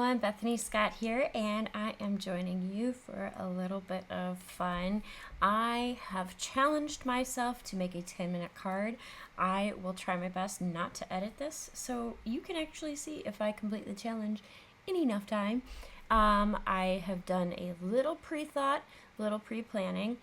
everyone, Bethany Scott here, and I am joining you for a little bit of fun. I have challenged myself to make a 10-minute card. I will try my best not to edit this, so you can actually see if I complete the challenge in enough time. I have done a little pre-thought, little pre-planning.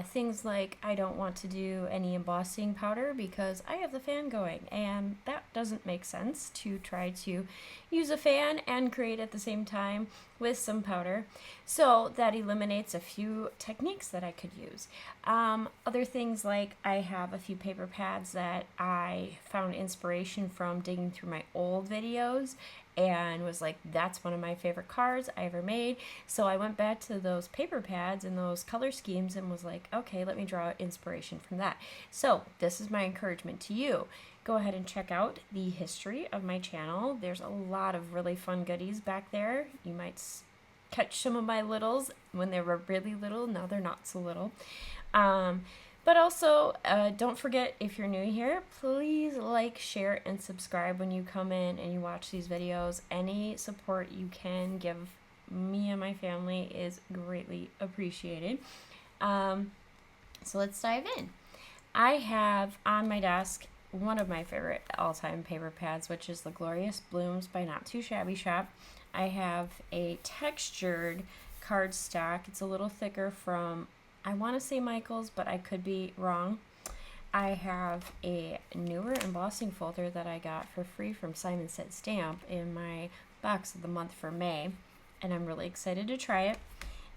Things like I don't want to do any embossing powder because I have the fan going, and that doesn't make sense to try to use a fan and create at the same time with some powder. So that eliminates a few techniques that I could use. Other things like I have a few paper pads that I found inspiration from digging through my old videos and was like, that's one of my favorite cards I ever made. So I went back to those paper pads and those color schemes and was like, okay, let me draw inspiration from that. So this is my encouragement to you. Go ahead and check out the history of my channel. There's a lot of really fun goodies back there. You might catch some of my littles when they were really little. Now they're not so little. But also, don't forget, if you're new here, please like, share, and subscribe when you come in and you watch these videos. Any support you can give me and my family is greatly appreciated. So let's dive in. I have on my desk one of my favorite all-time paper pads, which is the Glorious Blooms by Not Too Shabby Shop. I have a textured cardstock. It's a little thicker from, I want to say Michael's, but I could be wrong. I have a newer embossing folder that I got for free from Simon Said Stamp in my box of the month for May, and I'm really excited to try it.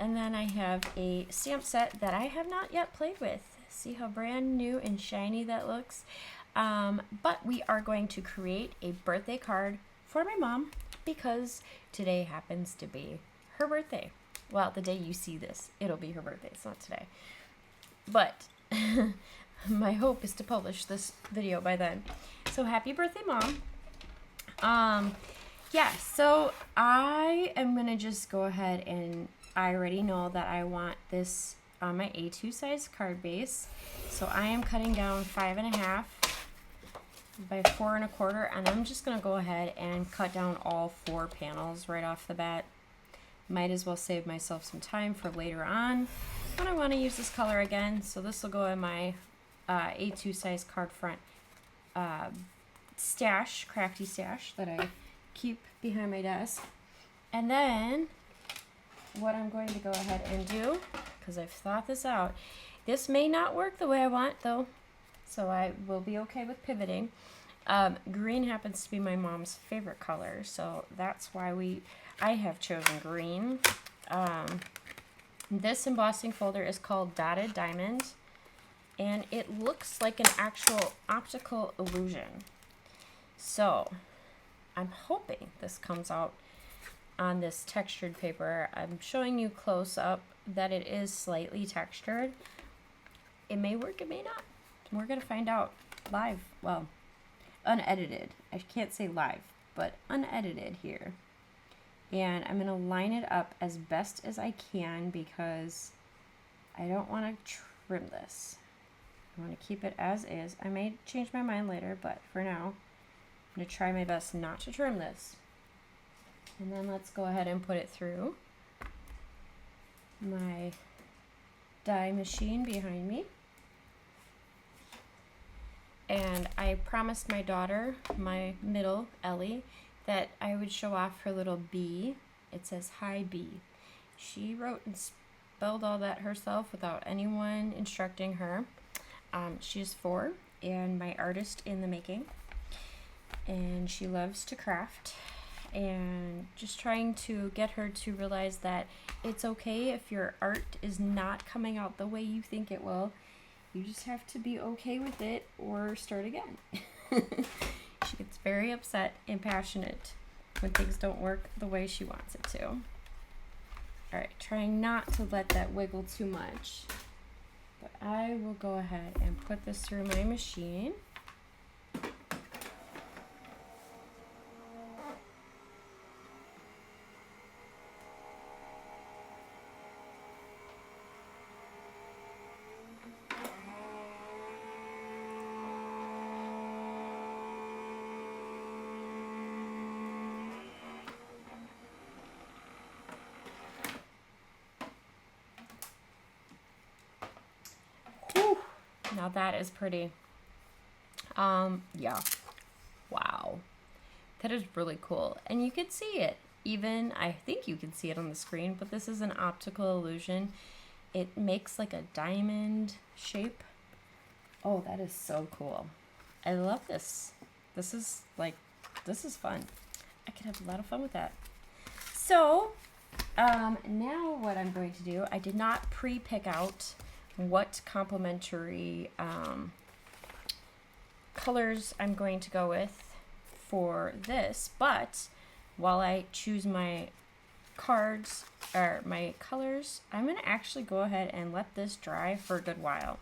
And then I have a stamp set that I have not yet played with. See how brand new and shiny that looks? But we are going to create a birthday card for my mom because today happens to be her birthday. Well, the day you see this, it'll be her birthday. It's not today. But my hope is to publish this video by then. So happy birthday, Mom. Yeah, so I am going to just go ahead and I already know that I want this on my A2 size card base. So I am cutting down 5.5 by 4 1/4, and I'm just going to go ahead and cut down all 4 panels right off the bat. Might as well save myself some time for later on when I want to use this color again. So this will go in my A2 size card front stash, crafty stash that I keep behind my desk. And then what I'm going to go ahead and do, because I've thought this out, this may not work the way I want though, so I will be okay with pivoting. Green happens to be my mom's favorite color, so that's why I have chosen green. This embossing folder is called Dotted Diamond, and it looks like an actual optical illusion. So I'm hoping this comes out on this textured paper. I'm showing you close up that it is slightly textured. It may work, it may not. We're gonna find out live. Well, unedited. I can't say live, but unedited here. And I'm going to line it up as best as I can because I don't want to trim this. I want to keep it as is. I may change my mind later, but for now, I'm going to try my best not to trim this. And then let's go ahead and put it through my die machine behind me. And I promised my daughter, my middle, Ellie, that I would show off her little B. It says, "Hi, B." She wrote and spelled all that herself without anyone instructing her. She's 4 and my artist in the making. And she loves to craft. And just trying to get her to realize that it's okay if your art is not coming out the way you think it will. You just have to be okay with it or start again. She gets very upset and passionate when things don't work the way she wants it to. Alright, trying not to let that wiggle too much. But I will go ahead and put this through my machine. Now that is pretty. Yeah. Wow. That is really cool. And you can see it. Even, I think you can see it on the screen, but this is an optical illusion. It makes like a diamond shape. Oh, that is so cool. I love this. This is fun. I could have a lot of fun with that. So, now what I'm going to do, I did not pre-pick out what complementary colors I'm going to go with for this, but while I choose my cards or my colors, I'm going to actually go ahead and let this dry for a good while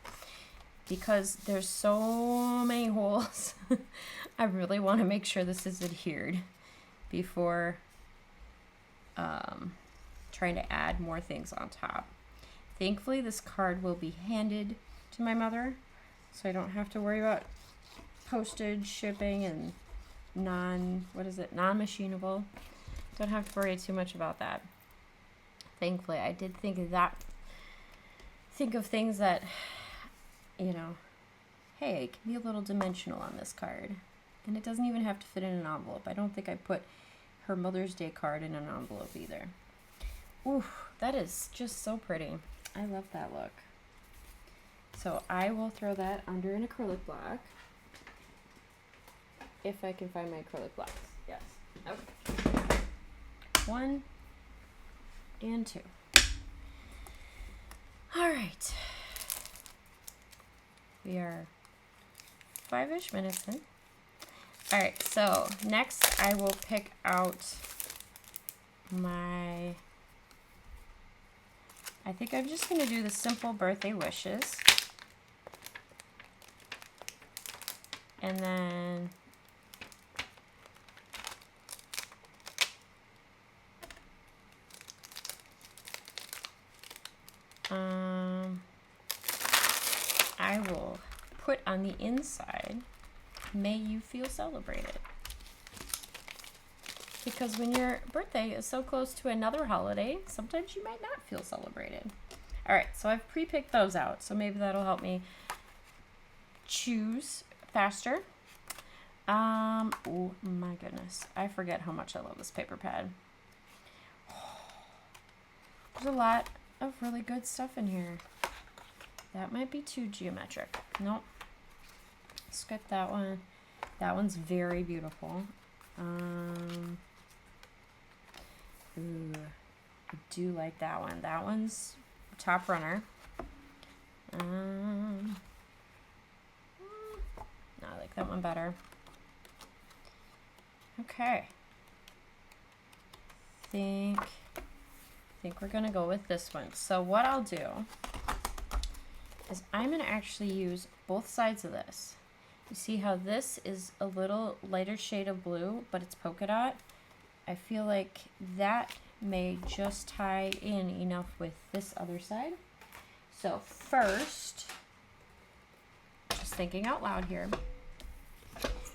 because there's so many holes. I really want to make sure this is adhered before trying to add more things on top. Thankfully, this card will be handed to my mother, so I don't have to worry about postage, shipping, and non-machinable. Don't have to worry too much about that. Thankfully, I did think of things that, you know, hey, it can be a little dimensional on this card. And it doesn't even have to fit in an envelope. I don't think I put her Mother's Day card in an envelope either. Ooh, that is just so pretty. I love that look. So I will throw that under an acrylic block. If I can find my acrylic blocks. Yes. Okay. 1 and 2. All right. We are 5-ish minutes in. All right, so next I will pick out my, I think I'm just gonna do the simple birthday wishes. And then I will put on the inside, may you feel celebrated. Because when your birthday is so close to another holiday, sometimes you might not feel celebrated. All right, so I've pre-picked those out, so maybe that'll help me choose faster. Oh my goodness, I forget how much I love this paper pad. There's a lot of really good stuff in here. That might be too geometric. Nope. Skip that one. That one's very beautiful. Ooh, I do like that one. That one's top runner. I like that one better. Okay. Think we're gonna go with this one. So what I'll do is I'm gonna actually use both sides of this. You see how this is a little lighter shade of blue, but it's polka dot? I feel like that may just tie in enough with this other side. So first, just thinking out loud here.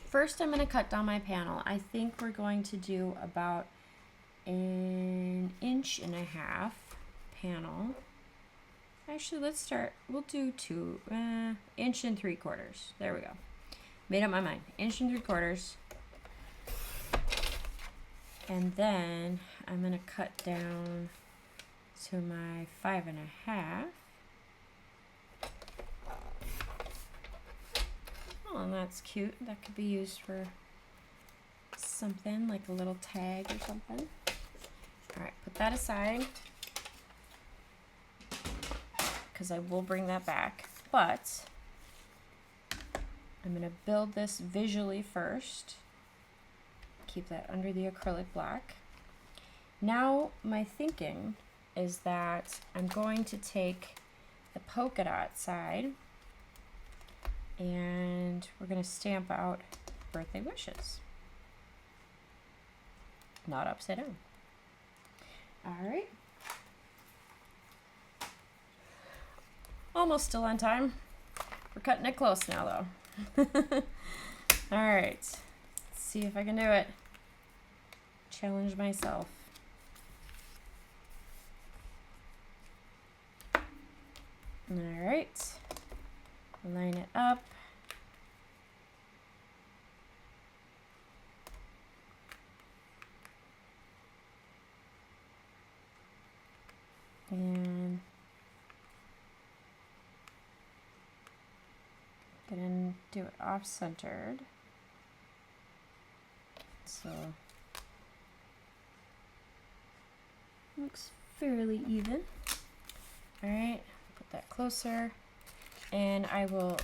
First, I'm going to cut down my panel. I think we're going to do about 1.5 inches panel. Actually, let's start. We'll do 1.75 inches. There we go. Made up my mind. 1.75 inches. And then I'm going to cut down to my 5.5. Oh, and that's cute. That could be used for something like a little tag or something. All right, put that aside because I will bring that back. But I'm going to build this visually first. Keep that under the acrylic block. Now my thinking is that I'm going to take the polka dot side and we're going to stamp out birthday wishes. Not upside down. All right. Almost still on time. We're cutting it close now though. All right. Let's see if I can do it. Challenge myself. All right. line it up. And gonna do it off-centered. So looks fairly even. All right, put that closer, and I will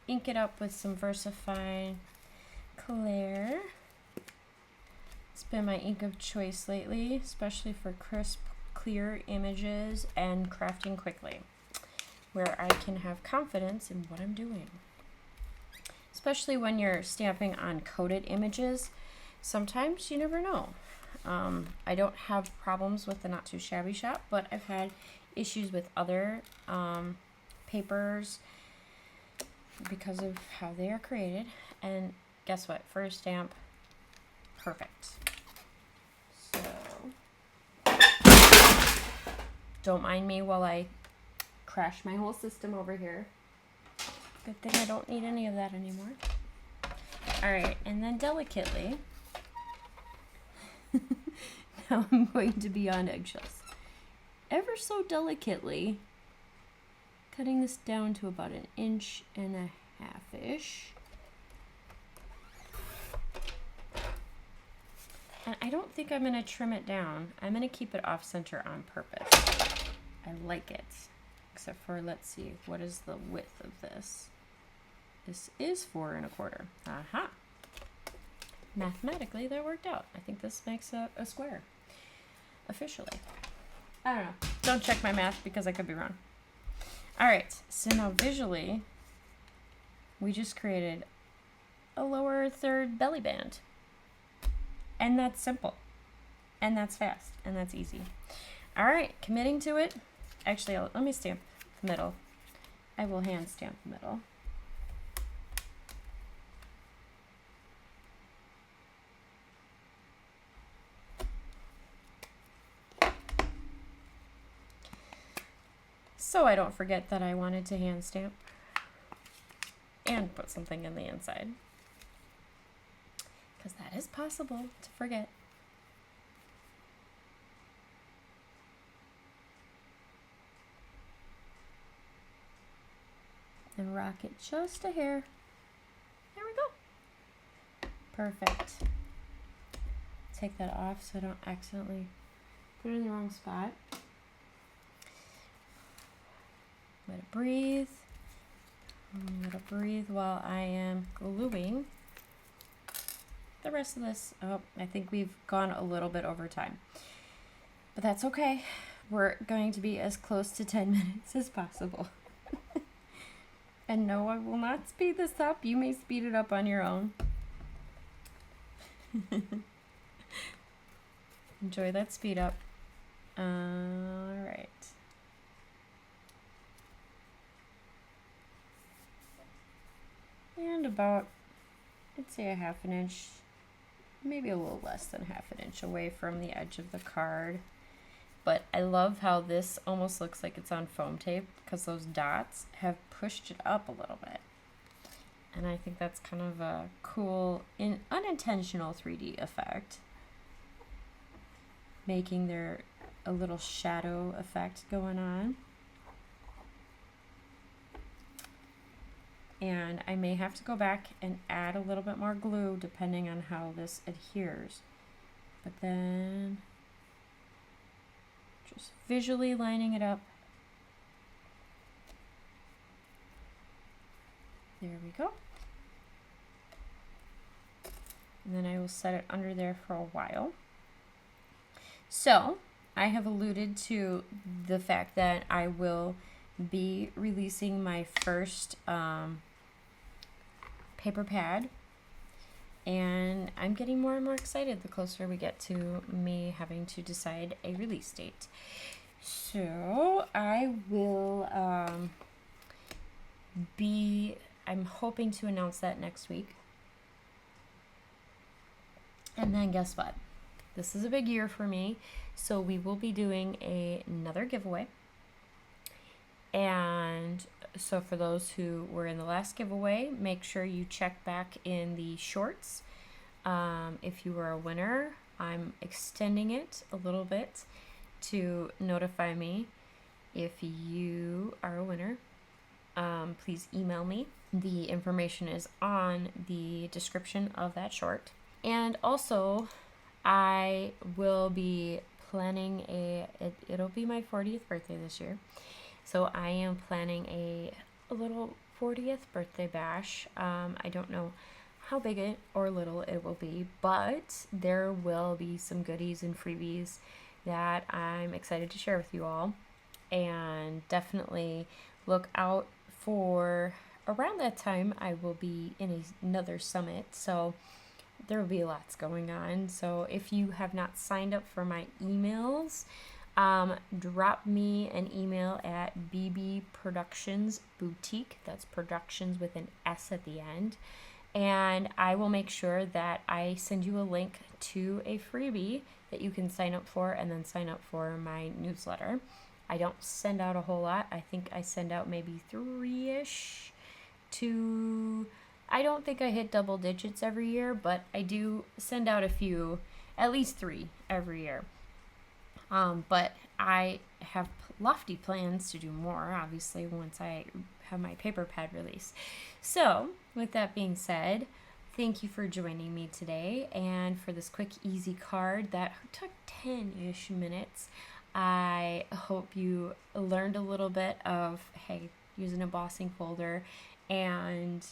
ink it up with some VersaFine Clear. It's been my ink of choice lately, especially for crisp, clear images and crafting quickly, where I can have confidence in what I'm doing. Especially when you're stamping on coated images, sometimes you never know. I don't have problems with the Not Too Shabby Shop, but I've had issues with other papers because of how they are created. And guess what? For a stamp, perfect. So don't mind me while I crash my whole system over here. Good thing I don't need any of that anymore. All right, and then delicately, now I'm going to be on eggshells. Ever so delicately, cutting this down to about 1.5 inches. And I don't think I'm going to trim it down. I'm going to keep it off center on purpose. I like it. Except for, let's see, what is the width of this? This is 4 1/4. Aha. Mathematically, that worked out. I think this makes a square. Officially. I don't know. Don't check my math because I could be wrong. All right. So now visually, we just created a lower third belly band. And that's simple. And that's fast. And that's easy. All right. Committing to it. Actually, let me stamp the middle. I will hand stamp the middle. So I don't forget that I wanted to hand stamp and put something in the inside. Because that is possible to forget. And rock it just a hair. There we go. Perfect. Take that off so I don't accidentally put it in the wrong spot. Let it breathe. Let it breathe while I am gluing the rest of this. Oh, I think we've gone a little bit over time. But that's okay. We're going to be as close to 10 minutes as possible. And no, I will not speed this up. You may speed it up on your own. Enjoy that speed up. All right. And about, I'd say 1/2 inch, maybe a little less than 1/2 inch away from the edge of the card. But I love how this almost looks like it's on foam tape because those dots have pushed it up a little bit. And I think that's kind of a cool, unintentional 3D effect. Making there a little shadow effect going on. And I may have to go back and add a little bit more glue depending on how this adheres. But then just visually lining it up. There we go. And then I will set it under there for a while. So I have alluded to the fact that I will be releasing my first paper pad, and I'm getting more and more excited the closer we get to me having to decide a release date. So I will I'm hoping to announce that next week. And then guess what? This is a big year for me, so we will be doing another giveaway. And So for those who were in the last giveaway, make sure you check back in the shorts. If you were a winner, I'm extending it a little bit to notify me if you are a winner. Please email me. The information is on the description of that short. And also, I will be planning it'll be my 40th birthday this year. So I am planning a little 40th birthday bash. I don't know how big it or little it will be, but there will be some goodies and freebies that I'm excited to share with you all. And definitely look out for around that time. I will be in another summit, so there will be lots going on. So if you have not signed up for my emails, drop me an email at BB Productions Boutique. That's productions with an S at the end. And I will make sure that I send you a link to a freebie that you can sign up for, and then sign up for my newsletter. I don't send out a whole lot. I think I send out maybe 3-ish to... I don't think I hit double digits every year, but I do send out a few, at least 3 every year. But I have lofty plans to do more, obviously, once I have my paper pad release. So, with that being said, thank you for joining me today, and for this quick, easy card that took 10-ish minutes. I hope you learned a little bit of, hey, use an embossing folder and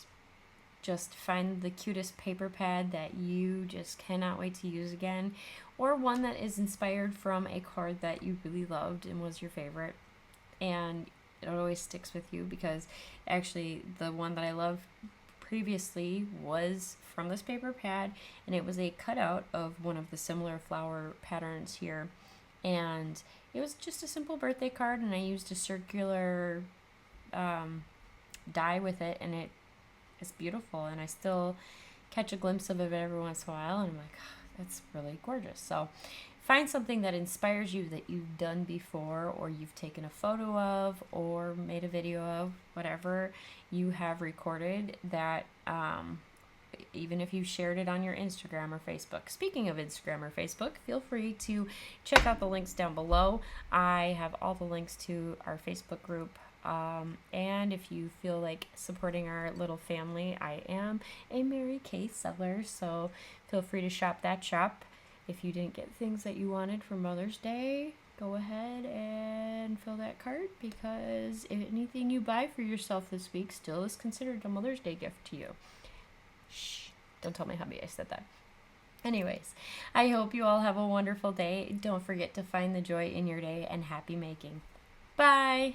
just find the cutest paper pad that you just cannot wait to use again, or one that is inspired from a card that you really loved and was your favorite, and it always sticks with you, because actually the one that I loved previously was from this paper pad, and it was a cutout of one of the similar flower patterns here, and it was just a simple birthday card, and I used a circular die with it, and it's beautiful, and I still catch a glimpse of it every once in a while, and I'm like, oh, that's really gorgeous. So find something that inspires you, that you've done before, or you've taken a photo of, or made a video of, whatever you have recorded, that even if you shared it on your Instagram or Facebook. Speaking of Instagram or Facebook, feel free to check out the links down below. I have all the links to our Facebook group. And if you feel like supporting our little family, I am a Mary Kay seller, so feel free to shop that shop. If you didn't get things that you wanted for Mother's Day, go ahead and fill that card, because anything you buy for yourself this week still is considered a Mother's Day gift to you. Shh, don't tell my hubby I said that. Anyways, I hope you all have a wonderful day. Don't forget to find the joy in your day, and happy making. Bye!